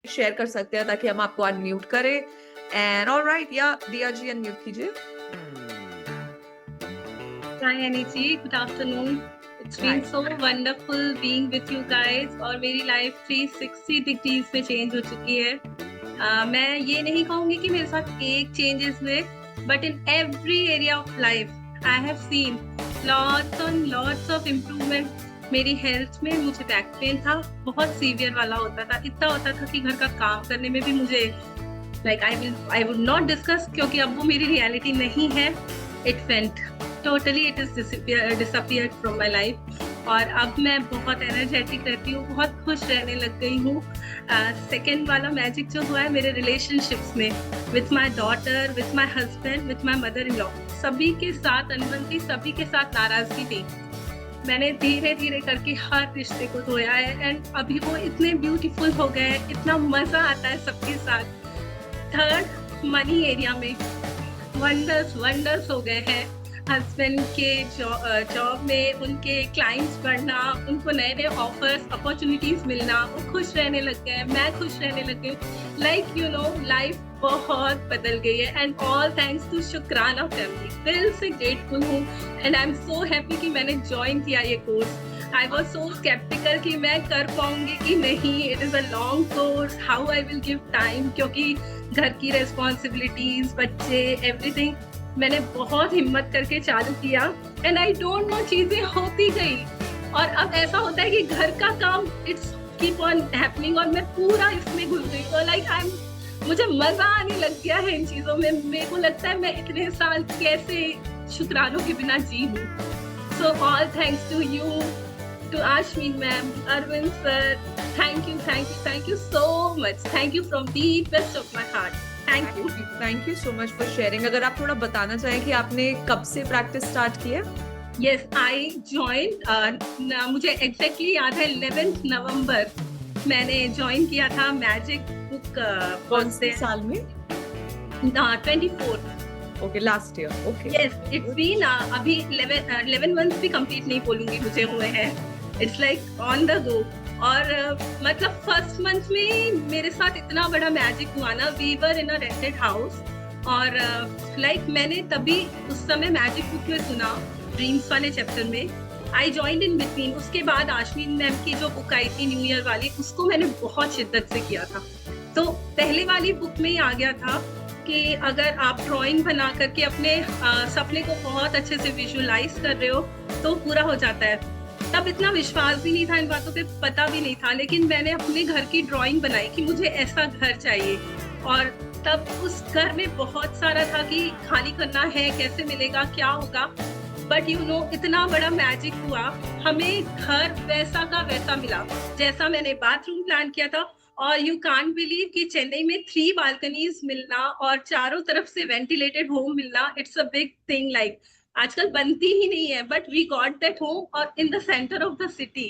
Share कर सकते हैं ताकि हम आपको अनम्यूट करें। एंड ऑलराइट, या दिया जी अनम्यूट कीजिए। Hi Aniji, good afternoon. It's been hi. so wonderful being with you guys और मेरी लाइफ 360 डिग्रीज में चेंज हो चुकी है। मैं ये नहीं कहूँगी कि मेरे साथ एक चेंजेस हुए, but in every area of life I have seen lots of improvement. मेरी हेल्थ में मुझे बैक पेन था, बहुत सीवियर वाला होता था, इतना होता था कि घर का काम करने में भी मुझे आई वुड नॉट डिस्कस, क्योंकि अब वो मेरी रियलिटी नहीं है। It went totally, it is disappeared from my life. और अब मैं बहुत एनर्जेटिक रहती हूँ, बहुत खुश रहने लग गई हूँ। सेकेंड वाला मैजिक जो हुआ है मेरे रिलेशनशिप्स में, with my daughter, with my husband, with my mother in law, सभी के साथ अनबन थी, सभी के साथ नाराजगी थी। मैंने धीरे धीरे करके हर रिश्ते को धोया है एंड अभी वो इतने ब्यूटीफुल हो गए हैं, इतना मजा आता है सबके साथ। थर्ड, मनी एरिया में वंडर्स हो गए हैं। हस्बैंड के जॉब में उनके क्लाइंट्स बढ़ना, उनको नए नए ऑफर्स अपॉर्चुनिटीज मिलना, वो खुश रहने लग गए, मैं खुश रहने लग गई। लाइक यू नो, लाइफ बहुत बदल गई है and all thanks to Shukrana family. दिल से ग्रेटफुल हूँ and I am so happy कि मैंने ज्वाइन किया ये course. I was so sceptical कि मैं कर पाऊंगी कि नहीं, it is a long course, how I will give time, क्योंकि घर की रेस्पॉन्सिबिलिटीज, बच्चे, एवरीथिंग। मैंने बहुत हिम्मत करके चालू किया एंड आई डोंट नो, चीजें होती गई और अब ऐसा होता है कि घर का काम इट्स कीप ऑन हैपनिंग और मैं पूरा इसमें घुस गई। तो लाइक आई एम, मुझे मजा आने लग गया है इन चीजों में। मेरे को लगता है मैं इतने साल कैसे शुक्रानों के बिना जी हूँ। So all thanks to you, to Ashmin ma'am, Arvind sir, thank you so much. Thank you from the best of my heart. Thank you so much for sharing. अगर आप थोड़ा बताना चाहें कि आपने कब से प्रैक्टिस स्टार्ट की है? Yes, I joined, मुझे एग्जैक्टली याद है 11 नवंबर मैंने ज्वाइन किया था मैजिक बुक। कौन से साल में? 24। Okay, last year. Okay, yes, it's been अभी 11 मंथ्स भी कंप्लीट नहीं बोलूंगी मुझे हुए हैं। It's like on the go. और मतलब फर्स्ट मंथ में मेरे साथ इतना बड़ा मैजिक हुआ ना, we were in a rented house और लाइक मैंने तभी उस समय मैजिक बुक में सुना, ड्रीम्स वाले चैप्टर में। I joined in between. उसके बाद आश्विन मैम की जो बुक आई थी न्यू ईयर वाली, उसको मैंने बहुत शिद्दत से किया था। तो पहले वाली बुक में ही आ गया था कि अगर आप ड्राइंग बना करके अपने सपने को बहुत अच्छे से विजुअलाइज कर रहे हो तो पूरा हो जाता है। तब इतना विश्वास भी नहीं था इन बातों पे, पता भी नहीं था, लेकिन मैंने अपने घर की ड्राइंग बनाई कि मुझे ऐसा घर चाहिए। और तब उस घर में बहुत सारा था कि खाली करना है, कैसे मिलेगा, क्या होगा। बट यू नो, इतना बड़ा मैजिक हुआ, हमें घर वैसा का वैसा मिला जैसा मैंने बाथरूम प्लान किया था। और यू कांट बिलीव कि चेन्नई में 3 बालकनीज मिलना और चारों तरफ से वेंटिलेटेड होम मिलना, it's a big thing. Like आजकल बनती ही नहीं है, but we got that home और in the centre of the city.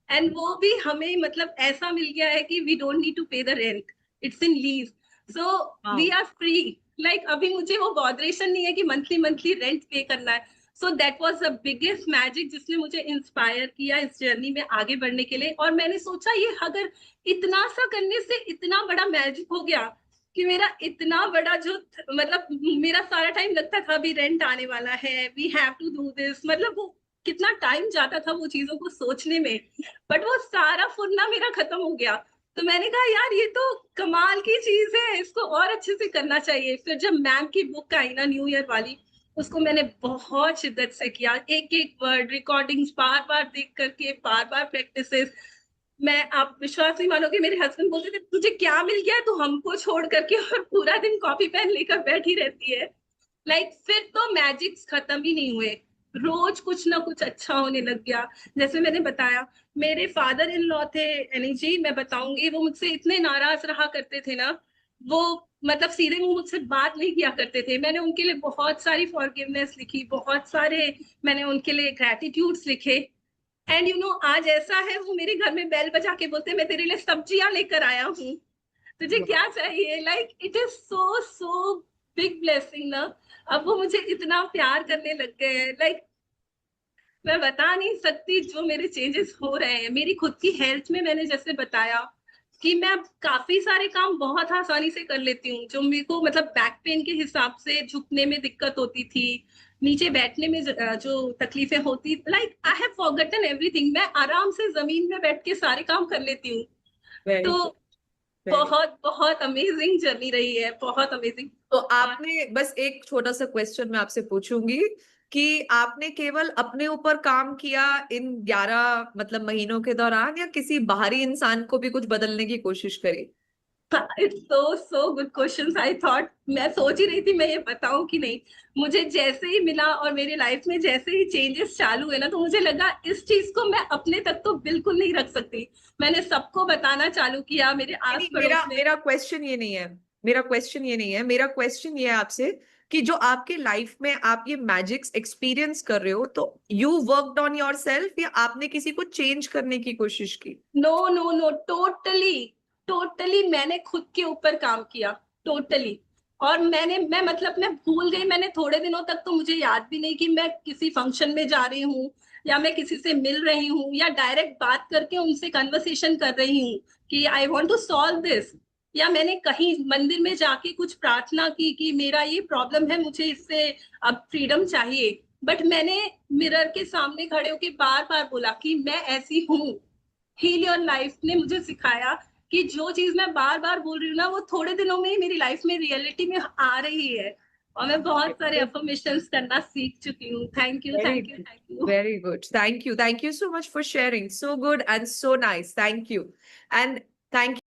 And वो भी हमें मतलब ऐसा मिल गया है कि we don't need to pay the rent, it's in lease, so we are free. Like अभी मुझे वो बॉदरेशन नहीं है कि मंथली मंथली रेंट पे करना है। So that was the biggest magic जिसने मुझे इंस्पायर किया इस जर्नी में आगे बढ़ने के लिए। और मैंने सोचा ये अगर इतना सा करने से इतना बड़ा मैजिक हो गया कि मेरा इतना बड़ा जो मतलब मेरा सारा टाइम लगता था अभी रेंट आने वाला है, we have to do this, मतलब वो कितना टाइम जाता था वो चीजों को सोचने में, बट वो सारा फुरना मेरा खत्म हो गया। तो मैंने कहा यार ये तो कमाल की चीज है, इसको और अच्छे से करना चाहिए। फिर जब मैम की बुक आई ना न्यू ईयर वाली, उसको मैंने बहुत शिद्दत से किया, एक एक वर्ड रिकॉर्डिंग्स बार बार देख करके, बार बार प्रैक्टिसेस। मैं, आप विश्वास नहीं मानोगे, मेरे हस्बैंड बोलते थे तुझे क्या मिल गया, तू हमको छोड़ करके और पूरा दिन कॉपी पेन लेकर बैठी रहती है। लाइक फिर तो मैजिक्स खत्म ही नहीं हुए, रोज कुछ ना कुछ अच्छा होने लग गया। जैसे मैंने बताया, मेरे फादर इन लॉ थे एनी जी, मैं बताऊंगी, वो मुझसे इतने नाराज रहा करते थे ना, वो मतलब सीधे मुंह मुझसे बात नहीं किया करते थे। मैंने उनके लिए बहुत सारी फॉरगिवनेस लिखी, बहुत सारे मैंने उनके लिए ग्रेटिट्यूड्स लिखे। एंड यू नो, आज ऐसा है वो मेरे घर में बेल बजा के बोलते मैं तेरे लिए सब्जियां लेकर आया हूँ, तुझे क्या चाहिए। Like it is so so big blessing ना। अब वो मुझे इतना प्यार करने लग गए हैं। लाइक मैं बता नहीं सकती जो मेरे चेंजेस हो रहे हैं। मेरी खुद की हेल्थ में मैंने जैसे बताया कि मैं अब काफी सारे काम बहुत आसानी से कर लेती हूँ, जो मेरे को मतलब बैक पेन के हिसाब से झुकने में दिक्कत होती थी, नीचे बैठने में जो तकलीफें होती, like I have forgotten everything. मैं आराम से जमीन में बैठ के सारे काम कर लेती हूँ। वेरी तो गुड, वेरी। बहुत बहुत अमेजिंग जर्नी रही है, बहुत अमेजिंग। तो और आपने बस एक छोटा सा क्वेश्चन मैं आपसे पूछूंगी कि आपने केवल अपने ऊपर काम किया इन 11 मतलब महीनों के दौरान, या किसी बाहरी इंसान को भी कुछ बदलने की कोशिश करी? It's so good question. I thought, मैं सोच ही रही थी मैं ये बताऊं कि नहीं। मुझे जैसे ही मिला और मेरी लाइफ में जैसे ही चेंजेस चालू हुए ना, तो मुझे लगा इस चीज को मैं अपने तक तो बिल्कुल नहीं रख सकती। मैंने सबको बताना चालू किया, मेरे नहीं आस नहीं, मेरा पड़ोस में। मेरा क्वेश्चन ये नहीं है। मेरा क्वेश्चन ये नहीं है। मेरा क्वेश्चन ये है आपसे कि जो आपके लाइफ में आप ये मैजिक्स एक्सपीरियंस कर रहे हो, तो you worked on yourself, या आपने किसी को चेंज करने की कोशिश की? No no no, totally totally मैंने खुद के ऊपर काम किया, टोटली। और मैं मतलब मैं भूल गई। मैंने थोड़े दिनों तक तो मुझे याद भी नहीं कि मैं किसी फंक्शन में जा रही हूँ, या मैं किसी से मिल रही हूँ, या डायरेक्ट बात करके उनसे कन्वर्सेशन कर रही हूँ कि I want to solve this, या मैंने कहीं मंदिर में जाके कुछ प्रार्थना की कि मेरा ये प्रॉब्लम है, मुझे इससे अब फ्रीडम चाहिए। बट मैंने मिरर के सामने खड़े होकर बार बार बोला कि मैं ऐसी हूँ। हील योर लाइफ ने मुझे सिखाया कि जो चीज मैं बार बार बोल रही हूँ ना, वो थोड़े दिनों में ही मेरी लाइफ में रियलिटी में आ रही है। और मैं बहुत सारे अफर्मेशंस करना सीख चुकी हूँ। Thank you, Very thank you, good. Thank you. Very good. Thank you. Thank you so much for sharing. So good and so nice. Thank you. And thank